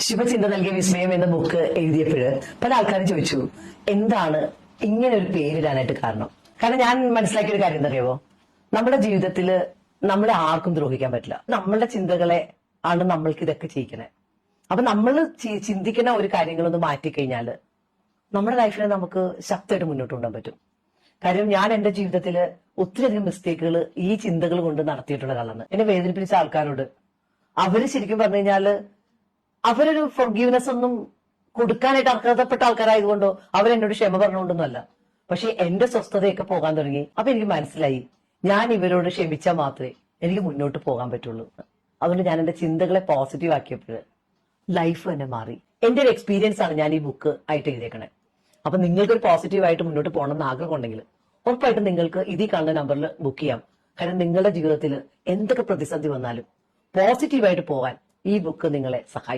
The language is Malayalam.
ശുഭചിന്ത നൽകിയ വിസ്മയം എന്ന ബുക്ക് എഴുതിയപ്പോഴ് പല ആൾക്കാരും ചോദിച്ചു എന്താണ് ഇങ്ങനെ ഒരു പേരിടാനായിട്ട് കാരണം. ഞാൻ മനസ്സിലാക്കിയ ഒരു കാര്യം എന്തറിയാവോ, നമ്മുടെ ജീവിതത്തില് നമ്മളെ ആർക്കും ദ്രോഹിക്കാൻ പറ്റില്ല. നമ്മളുടെ ചിന്തകളെ ആണ് നമ്മൾക്ക് ഇതൊക്കെ ചെയ്യിക്കണേ. അപ്പൊ നമ്മൾ ചിന്തിക്കുന്ന ഒരു കാര്യങ്ങളൊന്ന് മാറ്റിക്കഴിഞ്ഞാല് നമ്മുടെ ലൈഫിനെ നമുക്ക് ശക്തമായിട്ട് മുന്നോട്ട് കൊണ്ടുപോകാൻ പറ്റും. ഞാൻ എന്റെ ജീവിതത്തില് ഒത്തിരിയധികം മിസ്റ്റേക്കുകൾ ഈ ചിന്തകൾ കൊണ്ട് നടത്തിയിട്ടുള്ള ആളാണ്. എന്നെ വേദനിപ്പിച്ച ആൾക്കാരോട് അവര് ശരിക്കും പറഞ്ഞു കഴിഞ്ഞാല് അവരൊരു ഫോർഗീവ്നെസ് ഒന്നും കൊടുക്കാനായിട്ട് അർഹതപ്പെട്ട ആൾക്കാരായതുകൊണ്ടോ അവരെന്നോട് ക്ഷമ പറഞ്ഞുകൊണ്ടൊന്നുമല്ല. പക്ഷെ എന്റെ സ്വസ്ഥതയൊക്കെ പോകാൻ തുടങ്ങി. അപ്പൊ എനിക്ക് മനസ്സിലായി ഞാൻ ഇവരോട് ക്ഷമിച്ചാൽ മാത്രമേ എനിക്ക് മുന്നോട്ട് പോകാൻ പറ്റുള്ളൂ. അതുകൊണ്ട് ഞാൻ എന്റെ ചിന്തകളെ പോസിറ്റീവ് ആക്കിയപ്പോൾ ലൈഫ് തന്നെ മാറി. എന്റെ ഒരു എക്സ്പീരിയൻസ് ആണ് ഞാൻ ഈ ബുക്ക് ആയിട്ട് എഴുതിയേക്കണേ. അപ്പൊ നിങ്ങൾക്കൊരു പോസിറ്റീവായിട്ട് മുന്നോട്ട് പോകണം എന്ന് ആഗ്രഹം ഉണ്ടെങ്കിൽ ഉറപ്പായിട്ടും നിങ്ങൾക്ക് ഇതിൽ കാണുന്ന നമ്പറിൽ ബുക്ക് ചെയ്യാം. നിങ്ങളുടെ ജീവിതത്തിൽ എന്തൊക്കെ പ്രതിസന്ധി വന്നാലും പോസിറ്റീവായിട്ട് പോകാൻ ഈ ബുക്ക് നിങ്ങളെ സഹായിക്കും.